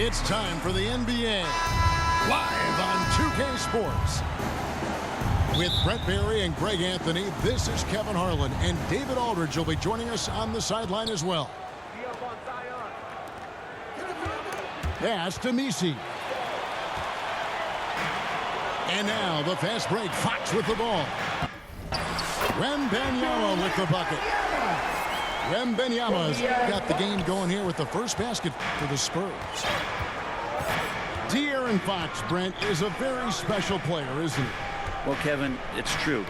It's time for the NBA, live on 2K Sports. With Brett Barry and Greg Anthony, this is Kevin Harlan, and David Aldridge will be joining us on the sideline as well. Pass to Messi. And now the fast break, Fox with the ball. Wembanyama with the bucket. Wembanyama's got the game going here with the first basket for the Spurs. De'Aaron Fox, Brent, is a very special player, isn't he? Well, Kevin, it's true.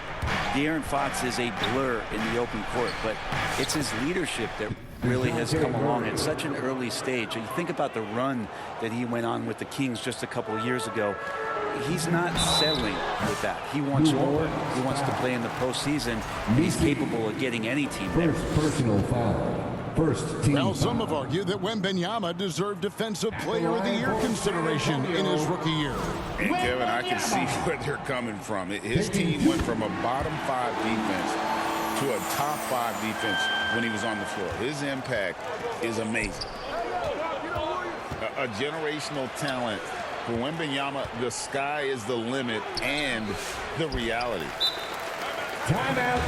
De'Aaron Fox is a blur in the open court, but it's his leadership that really has come along at such an early stage. You think about the run that he went on with the Kings just a couple of years ago. He's not settling with that. He wants more. He wants to play in the postseason. He's capable of getting any team there. Personal foul. First team. Well, some have argued that Wembanyama deserved Defensive Player of the Year consideration in his rookie year. And Kevin, I can see where they're coming from. His team went from a bottom 5 defense to a top 5 defense when he was on the floor. His impact is amazing. A generational talent. For Wembanyama, the sky is the limit and the reality. Timeout.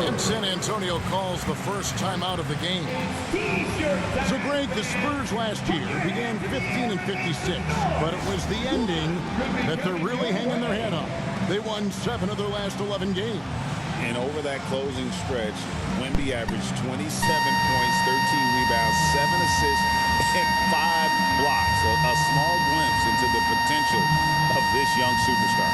And San Antonio calls the first timeout of the game. So, Greg, the Spurs last year began 15 and 56, but it was the ending that they're really hanging their head on. They won 7 of their last 11 games. And over that closing stretch, Wemby averaged 27 points, 13 rebounds, 7 assists, and 5 blocks. A small glimpse into the potential of this young superstar.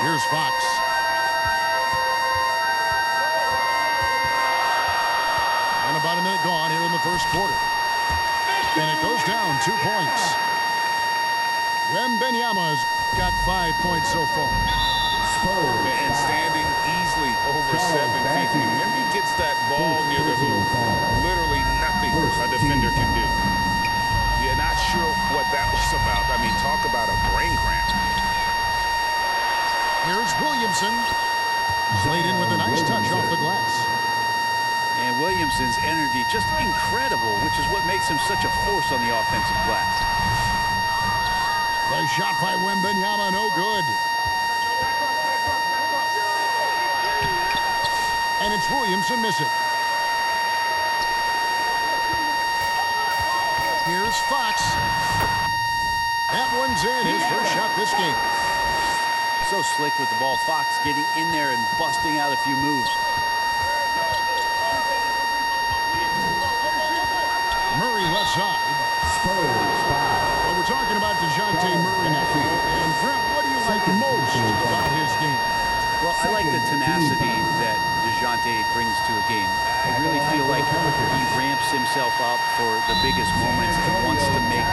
Here's Fox. And about a minute gone here in the first quarter. And it goes down 2 points. Wembanyama's got 5 points so far. And standing easily over 7 feet. When Wemby gets that ball near the hoop, literally nothing a defender can do. You're not sure what that was about. I mean, talk about a brain cramp. Here's Williamson. Played in with a nice touch off the glass. And Williamson's energy just incredible, which is what makes him such a force on the offensive glass. The shot by Wembanyama, no good. And it's Williamson missing. Here's Fox. That one's in, his first shot this game. So slick with the ball. Fox getting in there and busting out a few moves. Murray left side. Well, we're talking about DeJounte Murray now. And Brent, what do you like most about his game? Well, I like the tenacity that DeJounte brings to a game. I really feel like he ramps himself up for the biggest moments and wants to make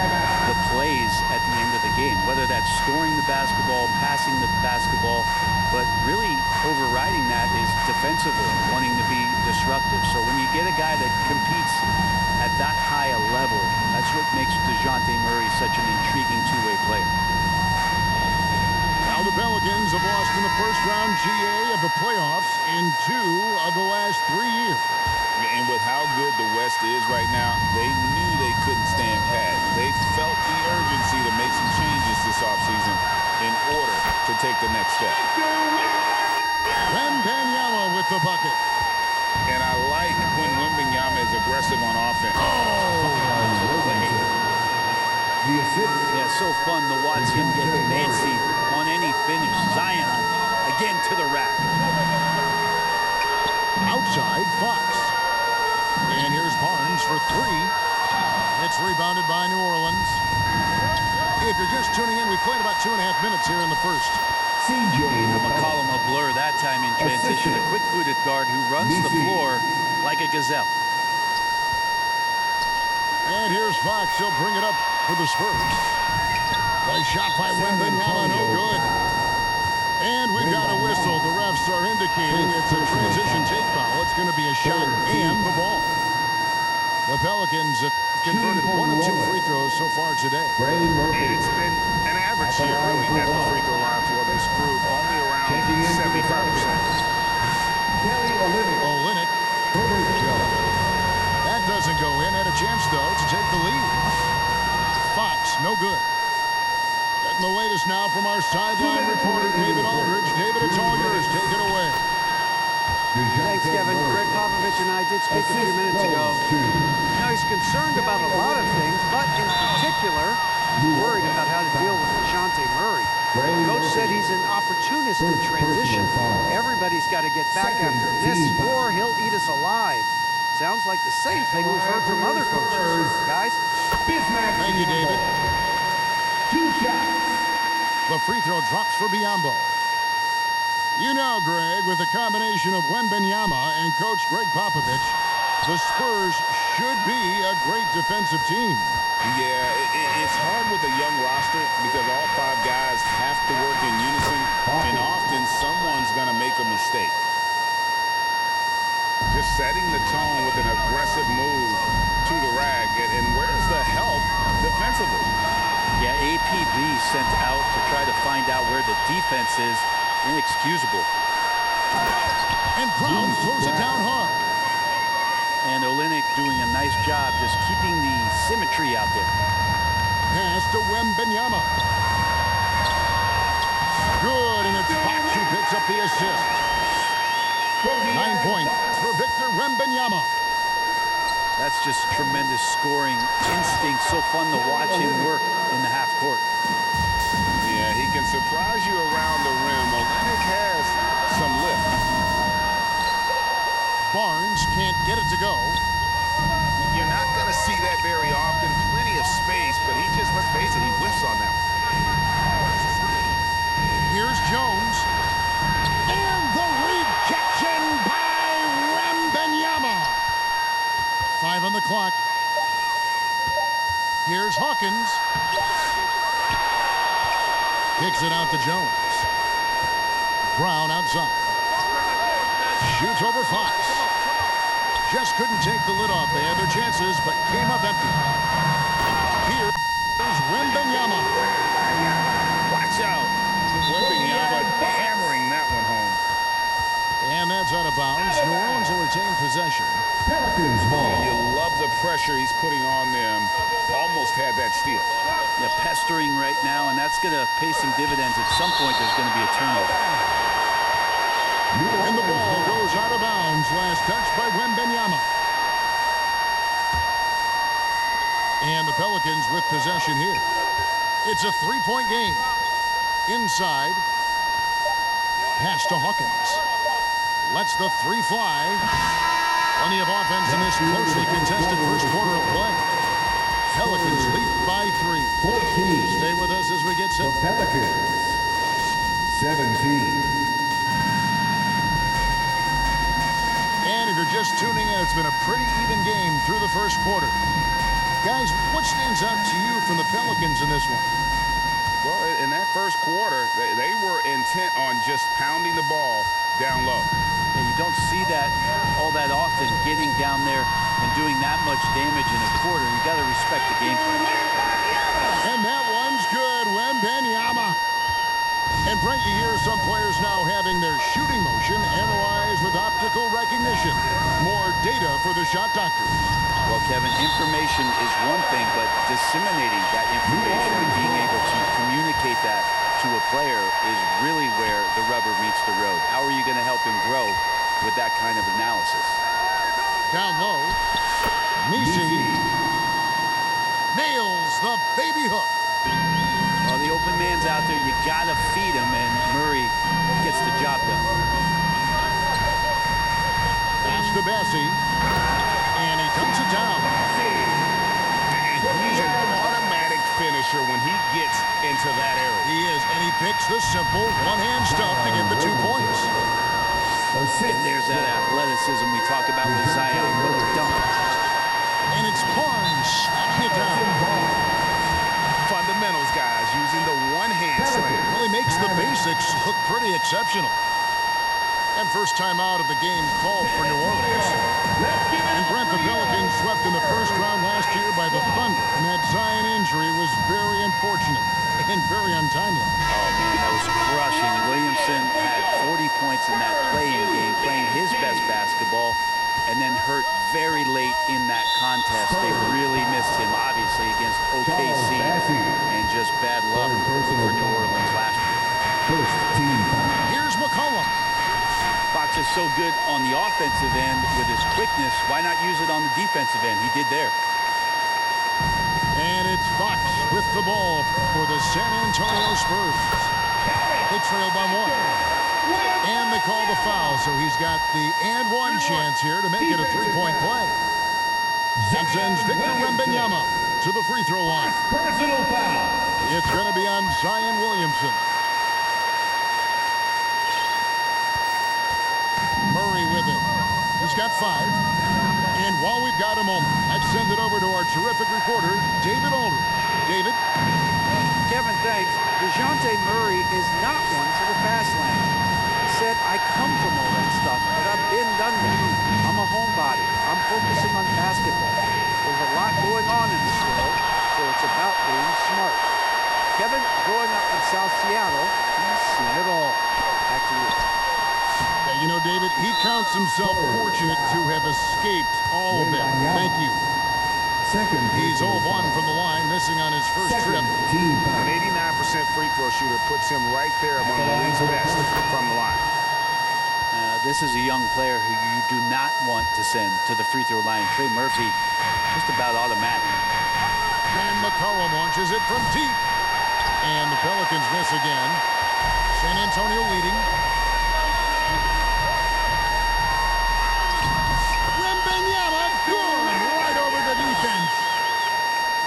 the plays at the end of the game, whether that's scoring the basketball, passing the basketball, but really overriding that is defensively, wanting to be disruptive. So when you get a guy that competes at that high a level, that's what makes DeJounte Murray such an intriguing two-way player. Now the Pelicans have lost in the first round GA of the playoffs in 2 of the last 3 years. And with how good the West is right now, they knew they couldn't stand pat. They felt the urgency to make some changes this offseason in order to take the next step. Wembanyama with the bucket. And I like when Wembanyama is aggressive on offense. Yeah, so fun to watch him get fancy on any finish. Zion again to the rack. Outside, Fox. And here's Barnes for 3. It's rebounded by New Orleans. If you're just tuning in, we played about 2.5 minutes here in the first. McCollum a blur that time in transition. A quick-footed guard who runs the floor like a gazelle. And here's Fox. He'll bring it up for the Spurs. The shot by Wembanyama, no good. And we've got a whistle. The refs are indicating it's a transition take foul. It's going to be a shot and the ball. The Pelicans have converted 1 of 2 free throws so far today. It's been an average year, really, at the free throw line for this group. Only around 75%. Olynyk. That doesn't go in. Had a chance, though, to take the lead. Fox, no good. Getting the latest now from our sideline reporter, David Aldridge. David, it's all yours. Take it away. Thanks, Kevin. Greg Popovich and I did speak a few minutes ago. Now, he's concerned about a lot of things, but in particular, he's worried about how to deal with DeJounte Murray. Coach said he's an opportunist in transition. Everybody's got to get back after this, or he'll eat us alive. Sounds like the same thing we've heard from other coaches. Guys? Thank you, David. 2 shots. The free throw drops for Biyombo. You know, Greg, with the combination of Wembanyama and Coach Greg Popovich, the Spurs should be a great defensive team. Yeah, it's hard with a young roster because all 5 guys have to work in unison, and often someone's going to make a mistake. Just setting the tone with an aggressive move to the rack, and where's the help defensively? Yeah, APB sent out to try to find out where the defense is. Inexcusable. And Brown throws it down hard. And Olynyk doing a nice job just keeping the symmetry out there. Pass to Wembanyama. Good, and it's Fox who picks up the assist. 9 points for Victor Wembanyama. That's just tremendous scoring instinct. So fun to watch him work in the half court. Yeah, he can surprise you around the rim. Olynyk has some lift. Barnes can't get it to go. You're not going to see that very often. Plenty of space, but he just, let's face it, he whiffs on that one. Here's Jones. And the rejection by Wembanyama. 5 on the clock. Here's Hawkins. Kicks it out to Jones. Brown outside. Shoots over Fox. Just couldn't take the lid off. They had their chances, but came up empty. Here's Wembanyama. Watch out. Wembanyama hammering that one home. And that's out of bounds. New Orleans will retain possession. Pelicans ball. You love the pressure he's putting on them. Almost had that steal. Yeah, pestering right now, and that's going to pay some dividends. At some point, there's going to be a turnover. And the ball goes out of bounds. Last touch by Wembanyama. And the Pelicans with possession here. It's a 3-point game. Inside. Pass to Hawkins. Lets the 3 fly. Plenty of offense in this closely contested first quarter of play. Pelicans lead by 3. 14. Stay with us as we get set. The Pelicans. 17. And if you're just tuning in, it's been a pretty even game through the first quarter. Guys, what stands out to you from the Pelicans in this one? Well, in that first quarter, they were intent on just pounding the ball down low. Yeah, you don't see that all that often, getting down there and doing that much damage in a quarter. You got to respect the game plan. And that one's good. Wembanyama. And Frank, you hear some players now having their shooting motion analyzed with optical recognition. More data for the shot doctors. Well, Kevin, information is one thing, but disseminating that information and being able to communicate that to a player is really where the rubber meets the road. How are you going to help him grow with that kind of analysis? Down low. Nisi nails the baby hook. Well, the open man's out there. You got to feed him, and Murray gets the job done. Pass to Bessie. And he dunks it down. He's an automatic finisher when he gets into that area. He is, and he picks the simple one-hand stuff to get the 2 points. And there's that athleticism we talk about with Zion. What a dunk. And it's Barnes smacking it down. exceptional. And first time out of the game called for New Orleans. And Brent, the Pelicans swept in the first round last year by the Thunder. And that Zion injury was very unfortunate and very untimely. Oh, man, that was crushing. Williamson had 40 points in that play-in game, playing his best basketball, and then hurt very late in that contest. They really missed him, obviously, against OKC, and just bad luck for New Orleans last year. First team foul. Here's McCollum. Fox is so good on the offensive end with his quickness. Why not use it on the defensive end? He did there. And it's Fox with the ball for the San Antonio Spurs. They trail by 1. And they call the foul, so he's got the and one chance here to make it a three-point play. And sends Victor Wembanyama to the free throw line. Personal foul. It's going to be on Zion Williamson. Murray with it. He's got 5. And while we've got a moment, I'd send it over to our terrific reporter, David Aldridge. David? Kevin, thanks. DeJounte Murray is not one for the fast lane. He said, I come from all that stuff, but I've been done that. I'm a homebody. I'm focusing on basketball. There's a lot going on in this world, so it's about being smart. Kevin, growing up in South Seattle, he's seen it all. Back to you. You know, David, he counts himself fortunate to have escaped all of that. Thank you. Second. He's 0 of 1 from the line, missing on his first trip. Team foul. An 89% free throw shooter puts him right there among the league's best from the line. This is a young player who you do not want to send to the free throw line. Trey Murphy, just about automatic. And McCollum launches it from deep. And the Pelicans miss again. San Antonio leading. Wembanyama, good, right over the defense.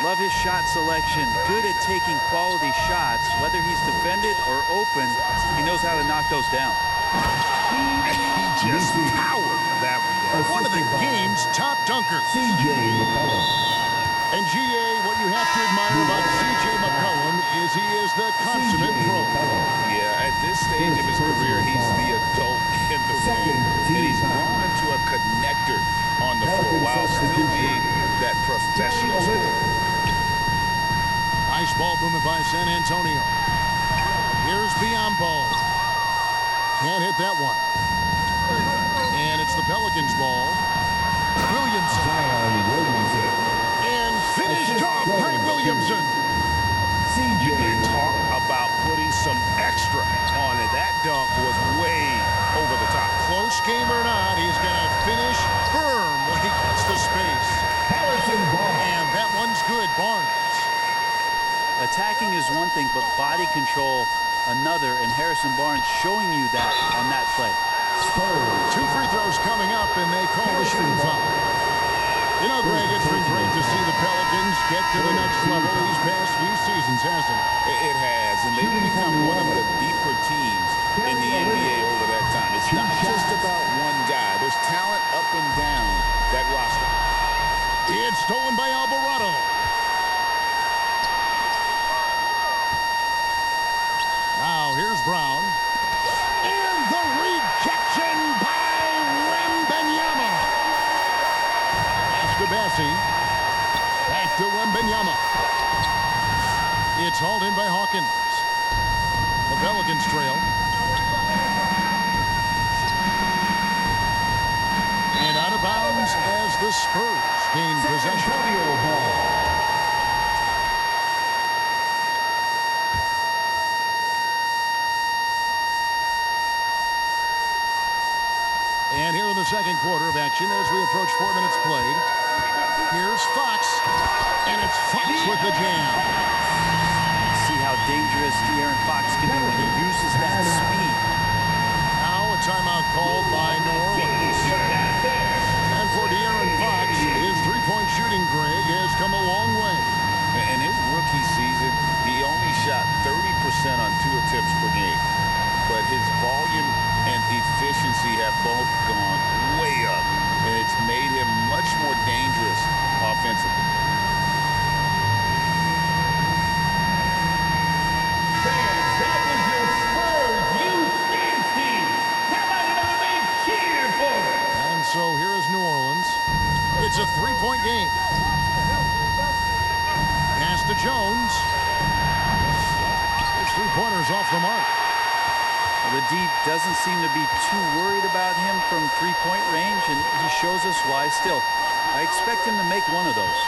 Love his shot selection. Good at taking quality shots. Whether he's defended or open, he knows how to knock those down. He just powered that one down. One of the game's top dunkers. C.J. McCollum. And G.A., what you have to admire about C.J. McCollum is he is the consummate pro. Yeah, at this stage of his career, he's the adult in the room. And he's grown into a connector on the floor while still being that professional scorer. Nice ball movement by San Antonio. Here's Biyombo. Can't hit that one. And it's the Pelicans ball. Williamson. Zion Williamson. And finished off by Williamson. You can talk about putting some extra on it. That dunk was way over the top. Close game or not, he's going to finish firm when he gets the space. Harrison Barnes. And that one's good, Barnes. Attacking is one thing, but body control another, and Harrison Barnes showing you that on that play. Spurs. 2 free throws coming up, and they call the shooting foul. You know, Greg, it's been great to see the Pelicans get to the next level these past few seasons, hasn't it? It has, and they've become one of the deeper teams in the NBA over that time. It's not just about one guy. There's talent up and down that roster. It's stolen by Alvarado. Now, here's Brown. And the rejection by Wembanyama. Pass to Bassie. Back to Wembanyama. It's hauled in by Hawkins. The Pelicans trail. And out of bounds as the Spurs gain possession. Antonio ball. And here in the second quarter of action as we approach 4 minutes played. Here's Fox. And it's Fox with the jam. See how dangerous De'Aaron Fox can be when he uses that speed. Now a timeout called by New Orleans. And for De'Aaron Fox, his three-point shooting, Greg, has come a long way. In his rookie season, he only shot 30% on 2 attempts per game. But his volume and efficiency have both gone way up. And it's made him much more dangerous offensively. Fans, that was your Spurs. You stand so here is New Orleans. It's a three-point game. Pass to Jones. His three-pointer's off the mark. Well, the D doesn't seem to be too worried about him from three-point range, and he shows us why. Still, I expect him to make one of those.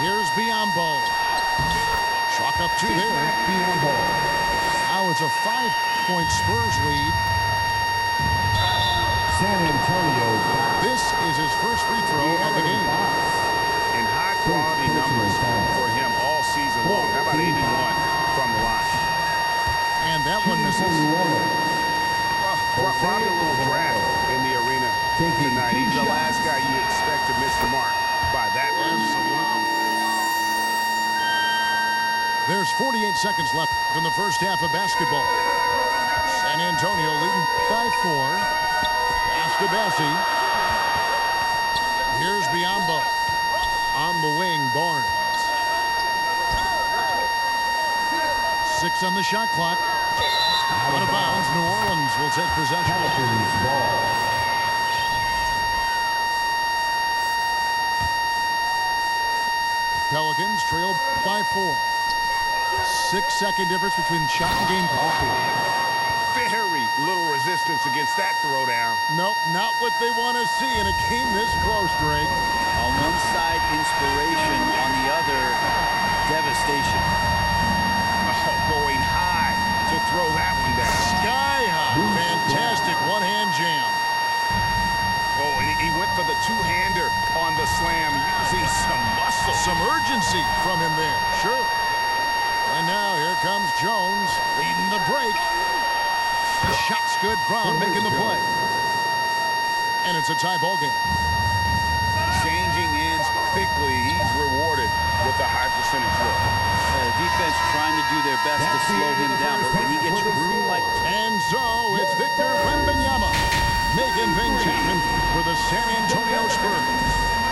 Here's Biyombo. Chalk up two there. Now it's a 5-point Spurs lead. San Antonio. This is his first free throw of the game. And high-quality numbers for him all season long. How about 81 from the line? And that one misses. Well, probably a little draft in the arena tonight. He's the last guy you expect to miss the mark by that much. There's 48 seconds left in the first half of basketball. San Antonio leading by 4. Pass to Bessie. Here's Biyombo. On the wing, Barnes. 6 on the shot clock. Out of bounds, New Orleans will take possession. Pelicans ball. Pelicans trail by 4. 6-second difference between shot and game clock. Very little resistance against that throwdown. Nope, not what they want to see in a game this close, Drake. On one side, inspiration. On the other, devastation. Oh, going high to throw that one down. Sky high. Fantastic one-hand jam. Oh, and he went for the two-hander on the slam, using some muscle. Some urgency from him there, sure. And now here comes Jones leading the break. The shot's good. Brown making the play. And it's a tie ball game. Changing ends quickly. He's rewarded with a high percentage look. The defense trying to do their best to slow him down, but when he gets room like... And so it's Victor Wembanyama making things happen for the San Antonio Spurs.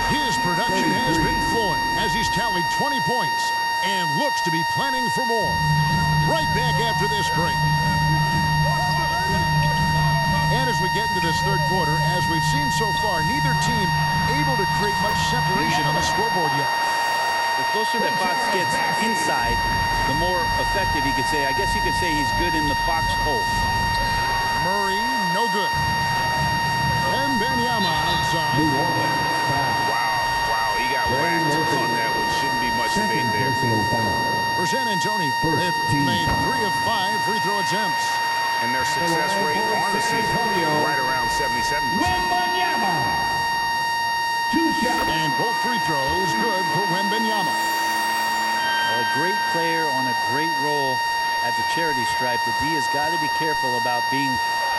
His production has been flowing as he's tallied 20 points and looks to be planning for more. Right back after this break. And as we get into this third quarter, as we've seen so far, neither team able to create much separation on the scoreboard yet. The closer that Fox gets inside, the more effective he could say. I guess you could say he's good in the Fox hole. Murray, no good. Wembanyama outside. New Orleans foul. Wow, he got whacked on that one. Shouldn't be much debate Second there. personal foul. For San Antonio, they've made 3 of 5 free throw attempts. And their success rate on the season right around 77%. Wembanyama. 2 shots. And both free throws good for Wembanyama. A great player on a great role at the charity stripe. The D has got to be careful about being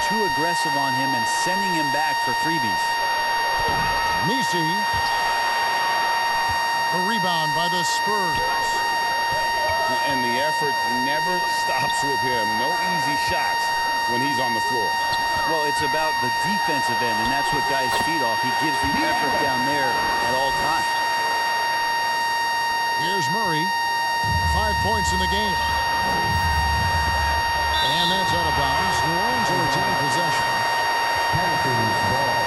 too aggressive on him and sending him back for freebies. Nisi. A rebound by the Spurs. And the effort never stops with him. No easy shots when he's on the floor. Well, it's about the defensive end, and that's what guys feed off. He gives the effort down there at all times. Here's Murray. 5 points in the game. And that's out of bounds. New Orleans will retain possession. Pelicans ball.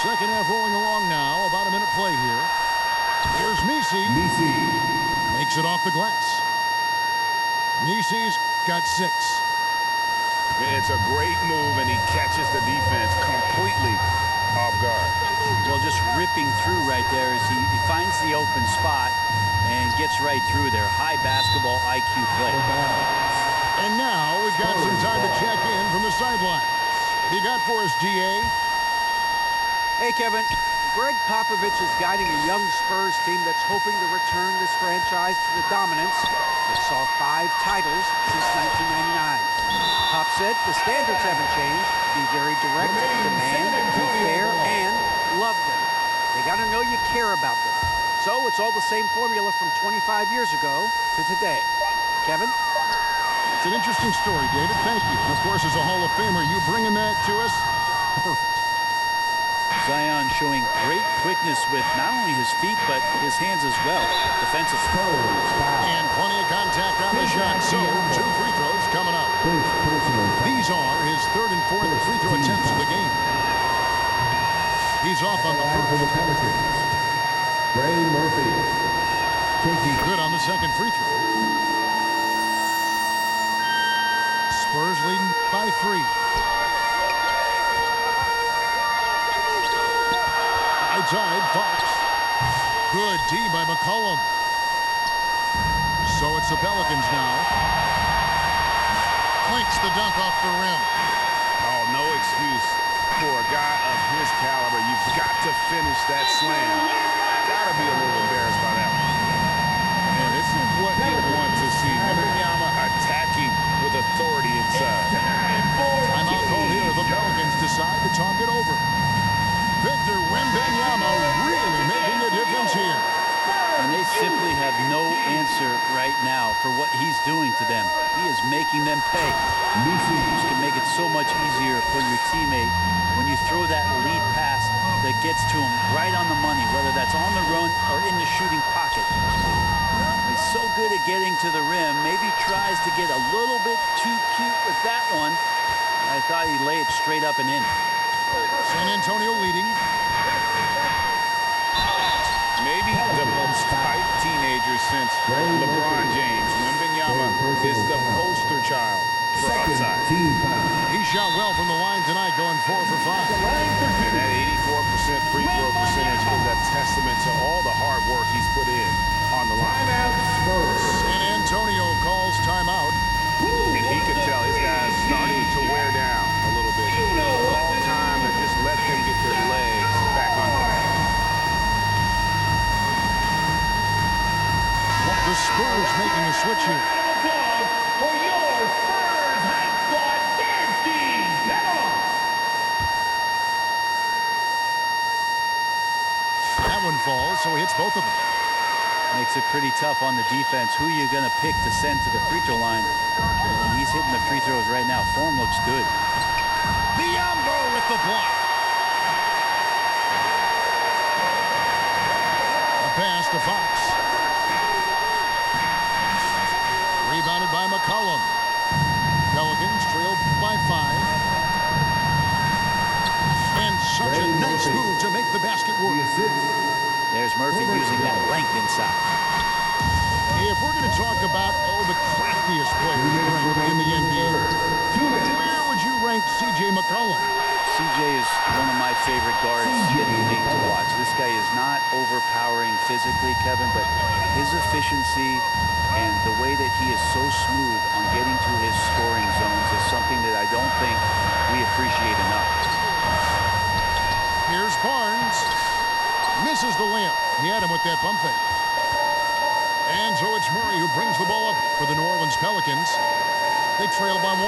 Second half rolling along now. About a minute played here. Here's Nisi. Nisi. Makes it off the glass. Nisi's got 6. It's a great move, and he catches the defense completely off guard. Well, just ripping through right there as he finds the open spot and gets right through there. High basketball IQ play. And now we've got some time to check in from the sidelines. You got for us, GA? Hey, Kevin. Greg Popovich is guiding a young Spurs team that's hoping to return this franchise to the dominance that saw 5 titles since 1999. Pop said the standards haven't changed. Be very direct, demand, be fair, and love them. They got to know you care about them. So it's all the same formula from 25 years ago to today. Kevin? It's an interesting story, David. Thank you. And of course, as a Hall of Famer, you bringing that to us? Perfect. Zion showing great quickness with not only his feet, but his hands as well, defensively. And plenty of contact on the shot. So for the Pelicans. Ray Murphy. Taking Good on the second free throw. Spurs leading by 3. Right side, Fox. Good D by McCollum. So it's the Pelicans now. Clinks the dunk off the rim. Oh, no excuse for a guy of his caliber. You've got to finish that slam. Got to be a little embarrassed by that one. And this is what you want to see. Wembanyama attacking with authority inside. Timeout called here. The Pelicans decide to talk it over. Victor Wembanyama really making a difference here. And they simply have no answer right now for what he's doing to them. He is making them pay. This can make it so much easier for your teammate when you throw that lead pass that gets to him right on the money, whether that's on the run or in the shooting pocket. He's so good at getting to the rim. Maybe tries to get a little bit too cute with that one. I thought he'd lay it straight up and in. San Antonio leading. Maybe the most hyped teenager since LeBron James. Wembanyama is the poster child for upside. He shot well from the line tonight, going 4 for 5. And that 84% free throw percentage is a testament to all the hard work he's put in on the line. San Antonio calls timeout. And he could tell his guys starting to wear down a little bit. All time to just let them get their legs back on track. The Spurs making a switch here. for your Spurs High Squad dance team. That one falls, so he hits both of them. Makes it pretty tough on the defense. Who are you going to pick to send to the free throw line? And he's hitting the free throws right now. Form looks good. Biyombo with the block. A pass to Fox. Rebounded by McCollum. Pelicans trailed by 5. And such a nice move to make the basket work. There's Murphy using that length inside. If we're going to talk about, the craftiest players in the NBA, where would you rank C.J. McCollum? CJ is one of my favorite guards in the league to watch. This guy is not overpowering physically, Kevin, but his efficiency and the way that he is so smooth on getting to his scoring zones is something that I don't think we appreciate enough. Here's Barnes. Misses the layup. He had him with that bump fake. And so it's Murray who brings the ball up for the New Orleans Pelicans. They trail by 1.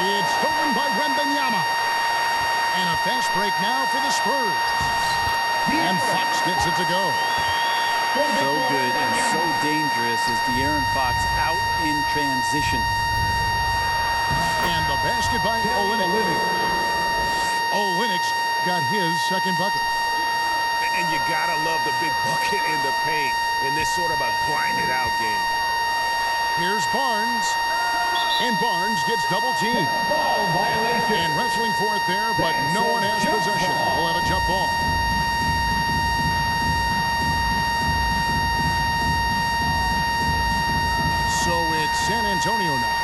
It's stolen by Wembanyama. And a fast break now for the Spurs. And Fox gets it to go. So good and so dangerous is De'Aaron Fox out in transition. And the basket by Olynyk. Olynyk got his second bucket. And you gotta love the big bucket in the paint in this sort of a grinded out game. Here's Barnes. And Barnes gets double teamed. And wrestling for it there, but no one has possession. We'll have a jump ball. So it's San Antonio now.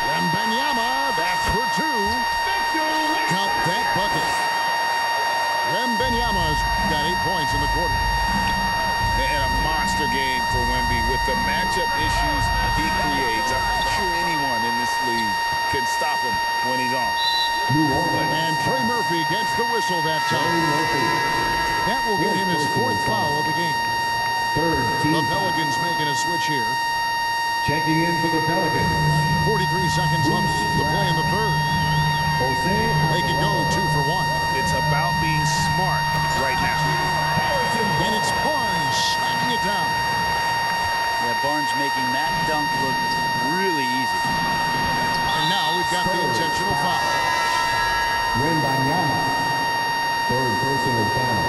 Wembanyama, that's for 2. Count that bucket. Wembanyama's got 8 points in the quarter. And a monster game for Wemby with the matchup issues he creates. I'm not sure anyone in this league can stop him when he's on. And Trey Murphy gets the whistle that time. That will get him his 4th foul of the game. The Pelicans making a switch here. Checking in for the Pelicans. 43 seconds left to play in the third. They can go 2 for 1. It's about being smart right now. And it's Barnes slamming it down. Yeah, Barnes making that dunk look really easy. And now we've got the intentional foul. Wembanyama. 3rd personal foul.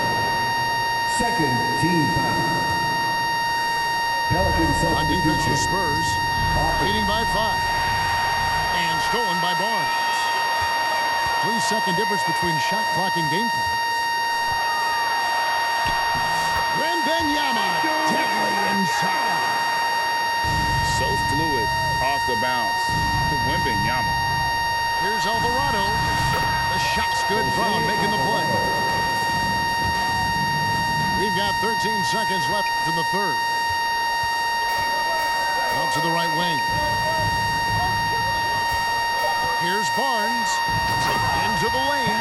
2nd team foul. Pelicans On defense, the substitution. Spurs leading by 5. And stolen by Barnes. 3-second difference between shot clock and game clock. Wembanyama, deadly inside. So fluid off the bounce. Wembanyama. Here's Alvarado. The shot's good. Brown making the play. We've got 13 seconds left in the third. Out to the right wing. Here's Barnes. Into the lane.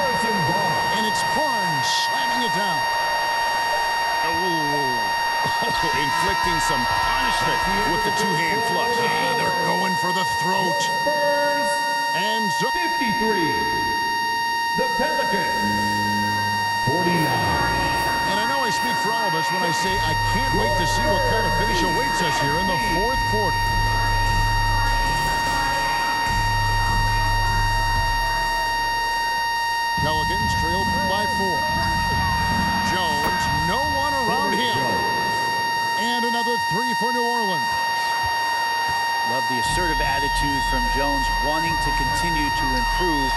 And it's Barnes slamming it down. Inflicting some punishment with the two-hand flush. They're going for the throat. Spurs And so 53. The Pelicans 49. And I know I speak for all of us when I say I can't wait to see what kind of finish awaits us here in the fourth quarter. Pelicans trailed by 4. Jones, no one around him. And another 3 for New Orleans. Love the assertive attitude from Jones, wanting to continue to improve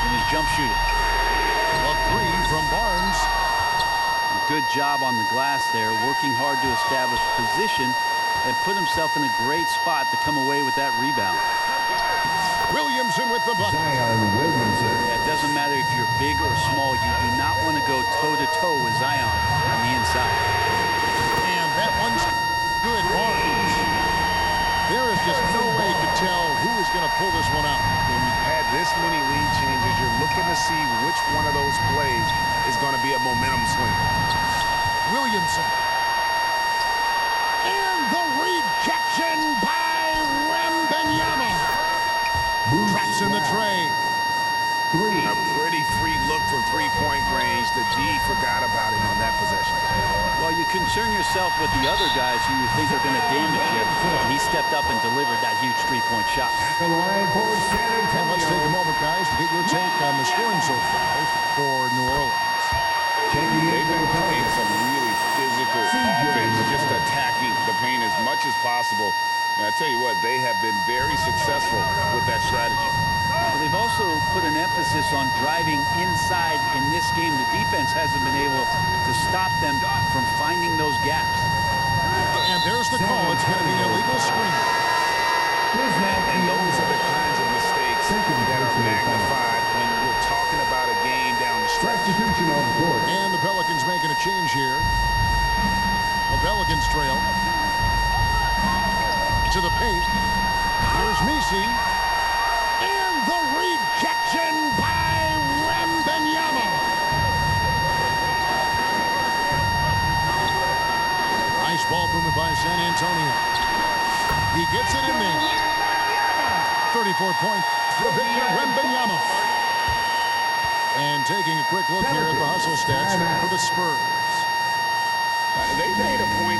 in his jump shooting. A 3 from Barnes. Good job on the glass there, working hard to establish position and put himself in a great spot to come away with that rebound. Williamson with the bucket. Yeah, it doesn't matter if you're big or small, you do not want to go toe-to-toe with Zion on the inside. And that one's good. Barnes. There is just no way to tell who is going to pull this one out. When you've had this many lead changes, you're looking to see which one of those plays is going to be a momentum swing. Williamson. And the rejection by Wembanyama. Traps in the tray. A pretty free look from three-point range. The D forgot about him on that possession. Well, you concern yourself with the other guys who you think are going to damage you, and he stepped up and delivered that huge three-point shot. And let's take a moment, guys, to get your take on the scoring so far for New Orleans. They've been playing some really physical offense, just attacking the paint as much as possible. And I tell you what, they have been very successful with that strategy. Well, they've also put an emphasis on driving inside in this game. The defense hasn't been able to stop them from finding those gaps. And there's the call. It's going to be an illegal screen. And those are the kinds of mistakes that are magnified when we're talking about a game down the stretch. And the Pelicans making a change here. The Pelicans trail. To the paint. Here's Messi. And the rejection by Wembanyama. Nice ball movement by San Antonio. He gets it in there. 34 points for Victor Wembanyama. And taking a quick look here at the hustle stats for the Spurs. They made a point